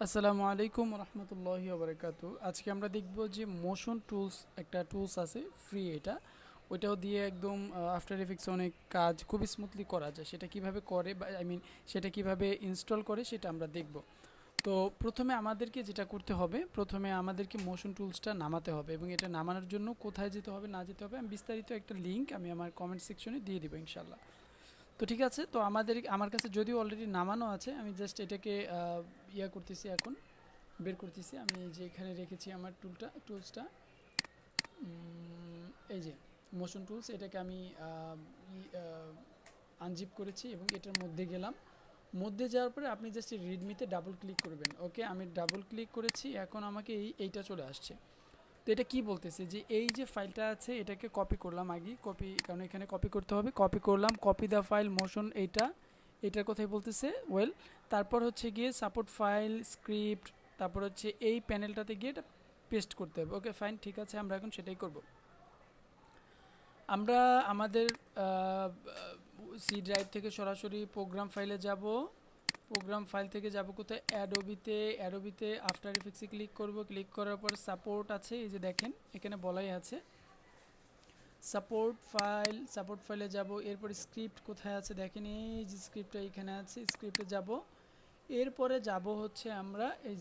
আসসালামু আলাইকুম রহমতুল্লাহি ওবরাকাতু। আজকে আমরা দেখব যে মোশন টুলস একটা টুলস আছে ফ্রি, এটা ওইটাও দিয়ে একদম আফটার এফেক্টস অনেক কাজ খুব স্মুথলি করা যায়। সেটা কিভাবে করে বা সেটা কিভাবে ইনস্টল করে সেটা আমরা দেখব। তো প্রথমে আমাদেরকে যেটা করতে হবে, প্রথমে আমাদেরকে মোশন টুলসটা নামাতে হবে এবং এটা নামানোর জন্য কোথায় যেতে হবে না যেতে হবে আমি বিস্তারিত একটা লিঙ্ক আমি আমার কমেন্ট সেকশনে দিয়ে দিব ইনশাল্লাহ। তো ঠিক আছে, তো আমার কাছে যদিও অলরেডি নামানো আছে, আমি জাস্ট এটাকে করতেছি, এখন বের করতেছি। আমি এই যে এখানে রেখেছি আমার টুলসটা, এই যে মোশন টুলস, এটাকে আমি আনজিপ করেছি এবং এটার মধ্যে গেলাম। মধ্যে যাওয়ার পরে আপনি জাস্ট রিডমিতে ডাবল ক্লিক করবেন। ওকে, আমি ডাবল ক্লিক করেছি, এখন আমাকে এইটা চলে আসছে। তো এটা কি বলতেছে যে এই যে ফাইলটা আছে এটাকে কপি করলাম, আগে কপি, কারণ এখানে কপি করতে হবে, কপি করলাম, কপি দ্য ফাইল মোশন, এটার কথাই বলতেছে। ওয়েল, তারপর হচ্ছে গিয়ে সাপোর্ট ফাইল স্ক্রিপ্ট, তারপর হচ্ছে এই প্যানেলটাতে গিয়ে এটা পেস্ট করতে হবে। ওকে ফাইন, ঠিক আছে, আমরা এখন সেটাই করব। আমরা আমাদের সি ড্রাইভ থেকে সরাসরি প্রোগ্রাম ফাইলে যাব। প্রোগ্রাম ফাইল থেকে যাব কোথায়, অ্যাডোবিতে আফটার এফেক্টসে ক্লিক করব। ক্লিক করার পর সাপোর্ট আছে, এই যে দেখেন এখানে বলাই আছে সাপোর্ট ফাইলে যাব। এরপর স্ক্রিপ্ট কোথায় আছে দেখেন, এই যে স্ক্রিপ্টটা এখানে আছে, স্ক্রিপ্টে যাব। এরপরে যাব হচ্ছে আমরা এই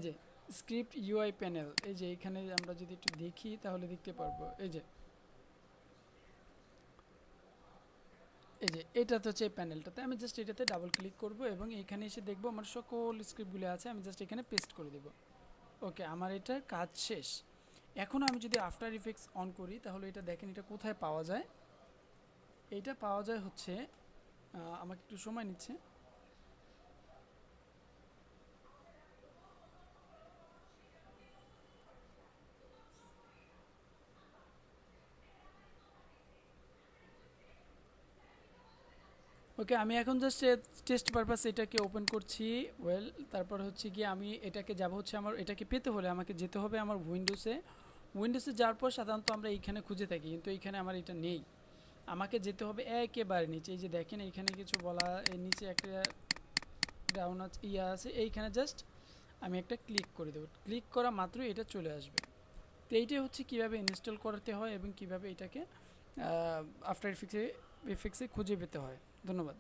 যে স্ক্রিপ্ট ইউআই প্যানেল, এই যে এখানে আমরা যদি একটু দেখি তাহলে দেখতে পারবো, এই যে এটা তো হচ্ছে এই প্যানেলটাতে। আমি জাস্ট এটাতে ডাবল ক্লিক করব এবং এখানে এসে দেখবো আমার সকল স্ক্রিপ্টগুলো আছে, আমি জাস্ট এখানে পেস্ট করে দেব। ওকে, আমার এটার কাজ শেষ। এখন আমি যদি আফটার ইফেক্টস অন করি তাহলে এটা দেখেন, এটা কোথায় পাওয়া যায়। এইটা পাওয়া যায় হচ্ছে, আমাকে একটু সময় নিচ্ছে। ওকে, আমি এখন জাস্ট টেস্ট পারপাস এটাকে ওপেন করছি। ওয়েল, তারপর হচ্ছে গিয়ে আমি এটাকে যাব হচ্ছে, আমার এটাকে পেতে হলে আমাকে যেতে হবে আমার উইন্ডোজে যাওয়ার পর সাধারণত আমরা এইখানে খুঁজে থাকি, কিন্তু এইখানে আমার এটা নেই। আমাকে যেতে হবে একেবারে নিচে, এই যে দেখেন এইখানে কিছু বলা, এই নিচে একটা ডাউন আছে, আছে এইখানে, জাস্ট আমি একটা ক্লিক করে দেবো। ক্লিক করা মাত্রই এটা চলে আসবে। তো এইটাই হচ্ছে কীভাবে ইনস্টল করতে হয় এবং কিভাবে এটাকে আফটার এফেক্টসে খুঁজে পেতে হয়। ধন্যবাদ।